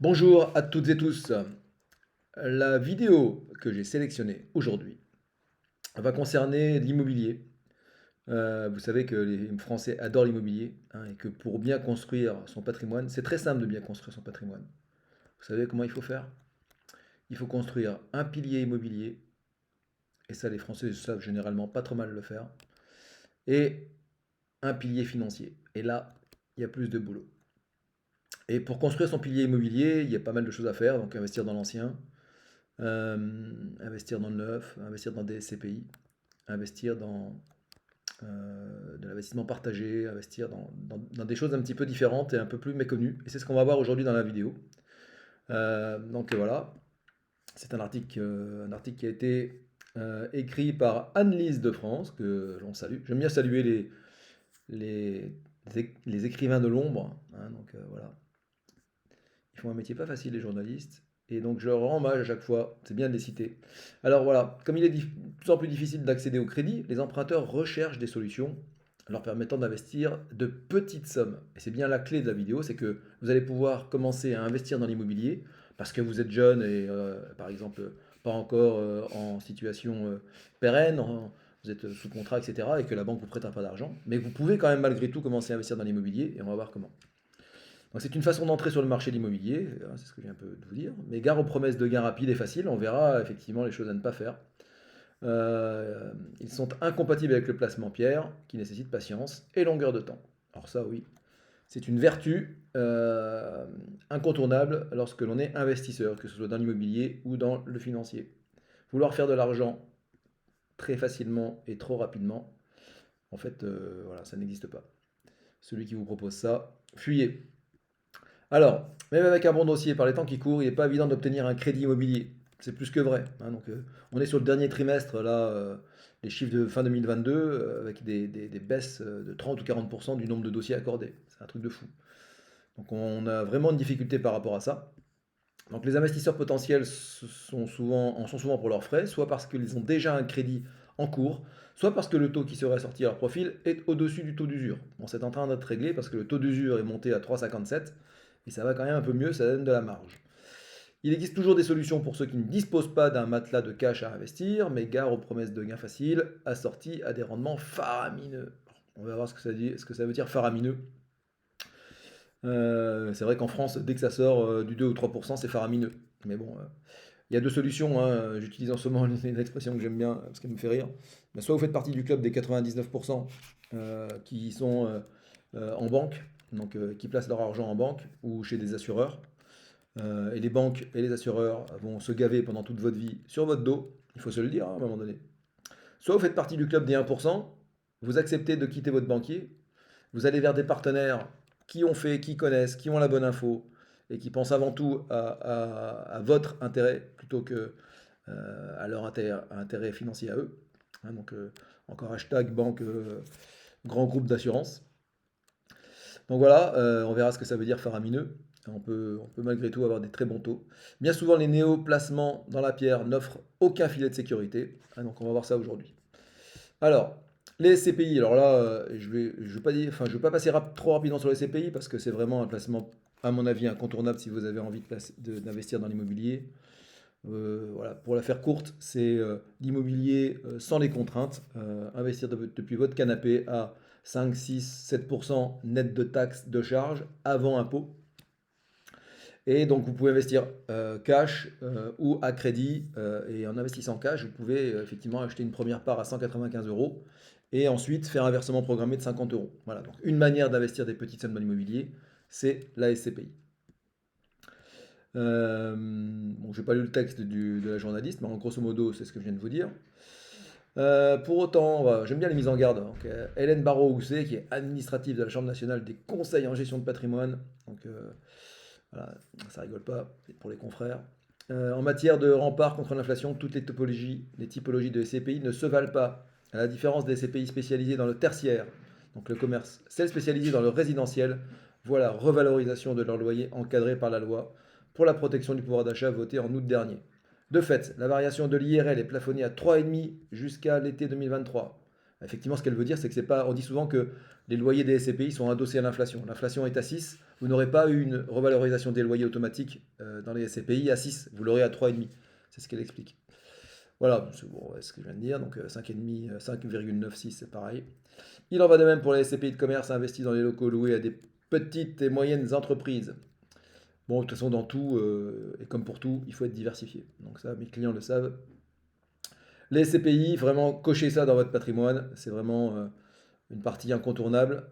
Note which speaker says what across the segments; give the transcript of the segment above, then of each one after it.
Speaker 1: Bonjour à toutes et tous. La vidéo que j'ai sélectionnée aujourd'hui va concerner l'immobilier. Vous savez que les Français adorent l'immobilier, hein, et que pour bien construire son patrimoine, c'est très simple de bien construire son patrimoine. Vous savez comment il faut faire? Il faut construire un pilier immobilier, et ça les Français savent généralement pas trop mal le faire, et un pilier financier. Et là, il y a plus de boulot. Et pour construire son pilier immobilier, il y a pas mal de choses à faire, donc investir dans l'ancien, investir dans le neuf, investir dans des SCPI, investir dans de l'investissement partagé, investir dans des choses un petit peu différentes et un peu plus méconnues. Et c'est ce qu'on va voir aujourd'hui dans la vidéo. Donc voilà, c'est un article qui a été écrit par Anne-Lise de France, que l'on salue. J'aime bien saluer les, les écrivains de l'ombre, hein, donc voilà. Ils font un métier pas facile, les journalistes. Et donc je leur rends hommage à chaque fois, c'est bien de les citer. Alors voilà, comme il est de plus en plus difficile d'accéder au crédit, les emprunteurs recherchent des solutions leur permettant d'investir de petites sommes. Et c'est bien la clé de la vidéo, c'est que vous allez pouvoir commencer à investir dans l'immobilier parce que vous êtes jeune et par exemple pas encore en situation pérenne, vous êtes sous contrat, etc. et que la banque vous prête un pas d'argent. Mais vous pouvez quand même malgré tout commencer à investir dans l'immobilier et on va voir comment. Donc c'est une façon d'entrer sur le marché de l'immobilier, c'est ce que je viens un peu de vous dire. Mais gare aux promesses de gains rapides et faciles, on verra effectivement les choses à ne pas faire. Ils sont incompatibles avec le placement pierre, qui nécessite patience et longueur de temps. Alors ça oui, c'est une vertu incontournable lorsque l'on est investisseur, que ce soit dans l'immobilier ou dans le financier. Vouloir faire de l'argent très facilement et trop rapidement, en fait, voilà, ça n'existe pas. Celui qui vous propose ça, fuyez. Alors, même avec un bon dossier, par les temps qui courent, il n'est pas évident d'obtenir un crédit immobilier. C'est plus que vrai, hein. Donc, on est sur le dernier trimestre, là, les chiffres de fin 2022, avec des baisses de 30 ou 40% du nombre de dossiers accordés. C'est un truc de fou. Donc, on a vraiment une difficulté par rapport à ça. Donc, les investisseurs potentiels en sont souvent pour leurs frais, soit parce qu'ils ont déjà un crédit en cours, soit parce que le taux qui serait sorti à leur profil est au-dessus du taux d'usure. Bon, c'est en train d'être réglé parce que le taux d'usure est monté à 3,57 et ça va quand même un peu mieux, ça donne de la marge. Il existe toujours des solutions pour ceux qui ne disposent pas d'un matelas de cash à investir, mais gare aux promesses de gains faciles assorties à des rendements faramineux. On va voir ce que ça veut dire faramineux. C'est vrai qu'en France, dès que ça sort du 2 ou 3%, c'est faramineux. Mais bon, il y a deux solutions, hein. J'utilise en ce moment une expression que j'aime bien parce qu'elle me fait rire. Mais soit vous faites partie du club des 99% qui sont en banque, donc qui placent leur argent en banque ou chez des assureurs. Et les banques et les assureurs vont se gaver pendant toute votre vie sur votre dos, il faut se le dire, hein, à un moment donné. Soit vous faites partie du club des 1%, vous acceptez de quitter votre banquier, vous allez vers des partenaires qui ont fait, qui connaissent, qui ont la bonne info et qui pensent avant tout à votre intérêt plutôt que à leur intérêt financier à eux. Hein, donc encore hashtag banque grand groupe d'assurance. Donc voilà, on verra ce que ça veut dire faramineux. On peut malgré tout avoir des très bons taux. Bien souvent, les néo-placements dans la pierre n'offrent aucun filet de sécurité. Ah, donc on va voir ça aujourd'hui. Alors, les SCPI, alors là, je vais pas dire, enfin, je vais pas passer trop rapidement sur les SCPI parce que c'est vraiment un placement, à mon avis, incontournable si vous avez envie d'investir dans l'immobilier. Voilà, pour la faire courte, c'est l'immobilier sans les contraintes. Investir depuis votre canapé à 5, 6, 7% net de taxes de charges avant impôt. Et donc vous pouvez investir cash ou à crédit. Et en investissant cash, vous pouvez effectivement acheter une première part à 195 euros et ensuite faire un versement programmé de 50 euros. Voilà, donc une manière d'investir des petites sommes dans l'immobilier, c'est la SCPI. Bon, j'ai pas lu le texte de la journaliste, mais en grosso modo, c'est ce que je viens de vous dire. Pour autant, j'aime bien les mises en garde. Donc, Hélène Barrot-Housset, qui est administrative de la Chambre nationale des conseils en gestion de patrimoine. Donc, voilà, ça rigole pas pour les confrères. En matière de rempart contre l'inflation, toutes les typologies de SCPI ne se valent pas. À la différence des SCPI spécialisées dans le tertiaire, donc le commerce, celles spécialisées dans le résidentiel, voient la revalorisation de leur loyer encadrée par la loi pour la protection du pouvoir d'achat votée en août dernier. De fait, la variation de l'IRL est plafonnée à 3,5 jusqu'à l'été 2023. Effectivement, ce qu'elle veut dire, c'est que c'est pas. On dit souvent que les loyers des SCPI sont adossés à l'inflation. L'inflation est à 6, vous n'aurez pas eu une revalorisation des loyers automatique dans les SCPI à 6, vous l'aurez à 3,5. C'est ce qu'elle explique. Voilà, c'est bon, ouais, ce que je viens de dire, donc 5,5, 5,96 c'est pareil. Il en va de même pour les SCPI de commerce investis dans les locaux loués à des petites et moyennes entreprises. Bon, de toute façon, dans tout, et comme pour tout, il faut être diversifié. Donc ça, mes clients le savent. Les SCPI, vraiment, cochez ça dans votre patrimoine. C'est vraiment une partie incontournable.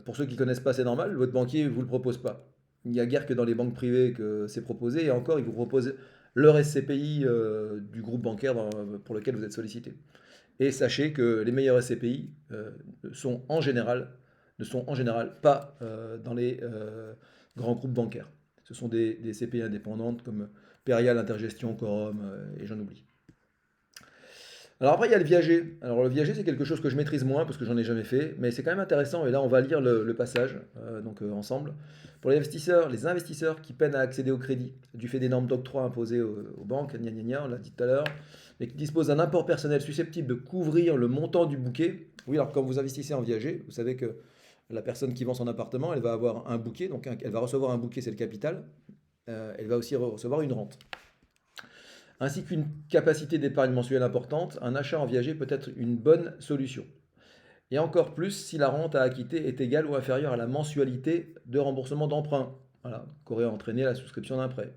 Speaker 1: Pour ceux qui ne connaissent pas, c'est normal. Votre banquier ne vous le propose pas. Il n'y a guère que dans les banques privées que c'est proposé. Et encore, ils vous proposent leur SCPI du groupe bancaire pour lequel vous êtes sollicité. Et sachez que les meilleurs SCPI sont en général, ne sont en général pas dans les grands groupes bancaires. Ce sont des CPI indépendantes comme Perial, Intergestion, Quorum et j'en oublie. Alors après, il y a le viager. Alors le viager, c'est quelque chose que je maîtrise moins parce que j'en ai jamais fait, mais c'est quand même intéressant. Et là, on va lire le passage ensemble. Pour les investisseurs qui peinent à accéder au crédit du fait des normes d'octroi imposées aux banques, gna gna gna, on l'a dit tout à l'heure, mais qui disposent d'un apport personnel susceptible de couvrir le montant du bouquet. Oui, alors quand vous investissez en viager, vous savez que la personne qui vend son appartement, elle va avoir un bouquet, donc elle va recevoir un bouquet, c'est le capital. Elle va aussi recevoir une rente. Ainsi qu'une capacité d'épargne mensuelle importante, un achat en viager peut être une bonne solution. Et encore plus si la rente à acquitter est égale ou inférieure à la mensualité de remboursement d'emprunt, voilà, qu'aurait entraîné la souscription d'un prêt.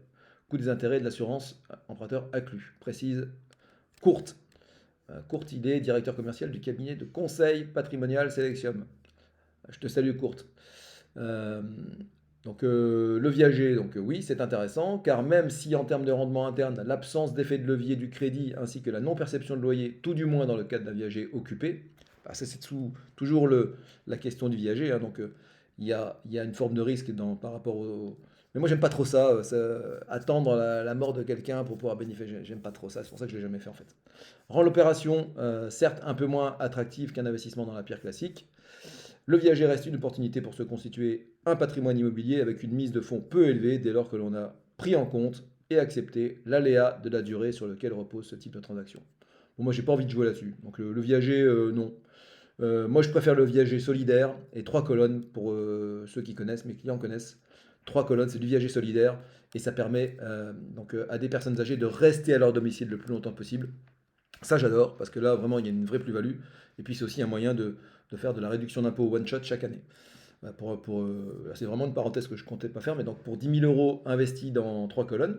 Speaker 1: Coût des intérêts de l'assurance emprunteur accru. Précise Courte. Courte idée, directeur commercial du cabinet de conseil patrimonial Selection. Je te salue Courte. Euh, le viager, oui, c'est intéressant, car même si en termes de rendement interne, l'absence d'effet de levier du crédit ainsi que la non-perception de loyer, tout du moins dans le cadre d'un viager occupé, bah, ça c'est toujours la question du viager, hein, il y a une forme de risque par rapport au... Mais moi j'aime pas trop attendre la mort de quelqu'un pour pouvoir bénéficier, j'aime pas trop ça, c'est pour ça que je l'ai jamais fait en fait. Rend l'opération certes un peu moins attractive qu'un investissement dans la pierre classique. Le viager reste une opportunité pour se constituer un patrimoine immobilier avec une mise de fonds peu élevée dès lors que l'on a pris en compte et accepté l'aléa de la durée sur lequel repose ce type de transaction. Bon, moi, j'ai pas envie de jouer là-dessus. Donc, le viager, non. Moi, je préfère le viager solidaire et 3 colonnes pour ceux qui connaissent, mes clients connaissent. 3 colonnes, c'est du viager solidaire et ça permet à des personnes âgées de rester à leur domicile le plus longtemps possible. Ça, j'adore, parce que là, vraiment, il y a une vraie plus-value. Et puis, c'est aussi un moyen de faire de la réduction d'impôt one-shot chaque année. C'est vraiment une parenthèse que je comptais pas faire, mais donc pour 10 000 euros investis dans 3 colonnes,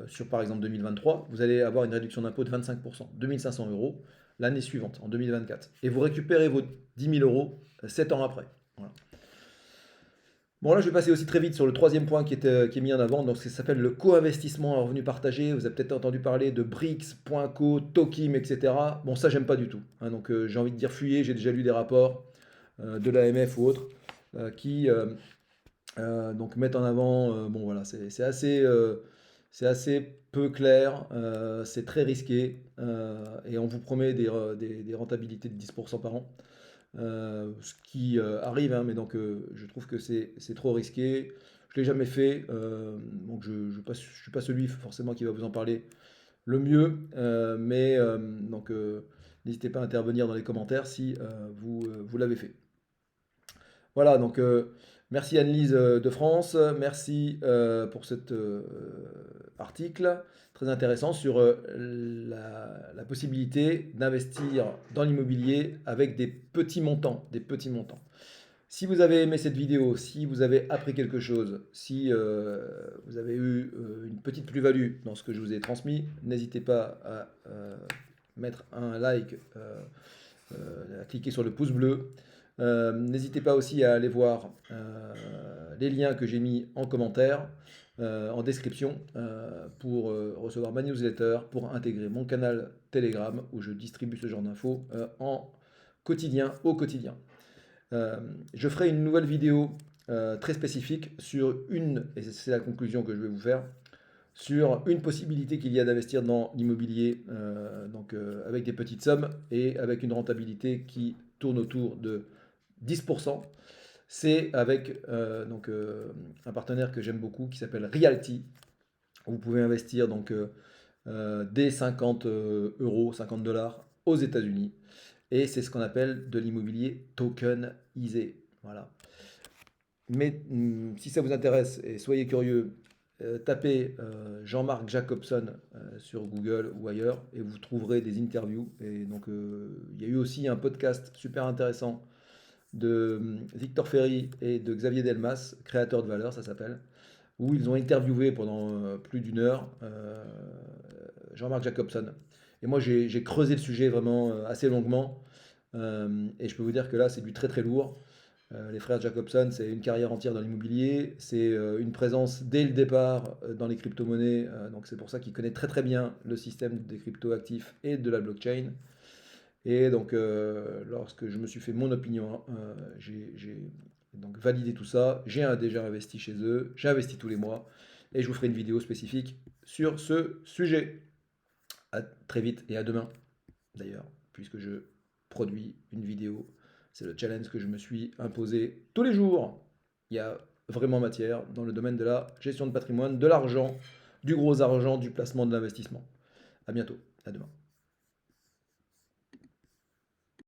Speaker 1: sur par exemple 2023, vous allez avoir une réduction d'impôt de 25%, 2 500 euros l'année suivante, en 2024. Et vous récupérez vos 10 000 euros 7 ans après. Voilà. Bon, là, je vais passer aussi très vite sur le troisième point qui est mis en avant. Donc, ça s'appelle le co-investissement en revenu partagé. Vous avez peut-être entendu parler de BRICS, Point Co, Tokim, etc. Bon, ça, j'aime pas du tout, hein. Donc, j'ai envie de dire fuyez. J'ai déjà lu des rapports de l'AMF ou autres qui mettent en avant. Bon, voilà, c'est assez peu clair. C'est très risqué. Et on vous promet des rentabilités de 10% par an. Ce qui arrive, hein, mais donc je trouve que c'est trop risqué. Je l'ai jamais fait, donc je ne suis pas celui forcément qui va vous en parler le mieux, mais n'hésitez pas à intervenir dans les commentaires si vous l'avez fait. Voilà, donc merci Annelise de France, merci pour cet article très intéressant sur la possibilité d'investir dans l'immobilier avec des petits montants, des petits montants. Si vous avez aimé cette vidéo, si vous avez appris quelque chose, si vous avez eu une petite plus-value dans ce que je vous ai transmis, n'hésitez pas à mettre un like, à cliquer sur le pouce bleu. N'hésitez pas aussi à aller voir les liens que j'ai mis en commentaire, en description, pour recevoir ma newsletter, pour intégrer mon canal Telegram où je distribue ce genre d'infos au quotidien. Je ferai une nouvelle vidéo très spécifique sur et c'est la conclusion que je vais vous faire, sur une possibilité qu'il y a d'investir dans l'immobilier avec des petites sommes et avec une rentabilité qui tourne autour de 10%. C'est avec un partenaire que j'aime beaucoup qui s'appelle Realty. Vous pouvez investir dès 50 euros, 50 dollars aux États-Unis. Et c'est ce qu'on appelle de l'immobilier tokenisé. Voilà. Mais si ça vous intéresse et soyez curieux, tapez Jean-Marc Jacobson sur Google ou ailleurs et vous trouverez des interviews. Et donc, il y a eu aussi un podcast super intéressant de Victor Ferry et de Xavier Delmas, créateur de valeur, ça s'appelle, où ils ont interviewé pendant plus d'une heure Jean-Marc Jacobson. Et moi, j'ai creusé le sujet vraiment assez longuement. Et je peux vous dire que là, c'est du très très lourd. Les frères Jacobson, c'est une carrière entière dans l'immobilier, c'est une présence dès le départ dans les crypto-monnaies, donc c'est pour ça qu'il connaît très très bien le système des crypto-actifs et de la blockchain. Et donc, lorsque je me suis fait mon opinion, j'ai donc validé tout ça, j'ai déjà investi chez eux, j'ai investi tous les mois, et je vous ferai une vidéo spécifique sur ce sujet. À très vite et à demain, d'ailleurs, puisque je produis une vidéo. C'est le challenge que je me suis imposé tous les jours. Il y a vraiment matière dans le domaine de la gestion de patrimoine, de l'argent, du gros argent, du placement, de l'investissement. À bientôt, à demain.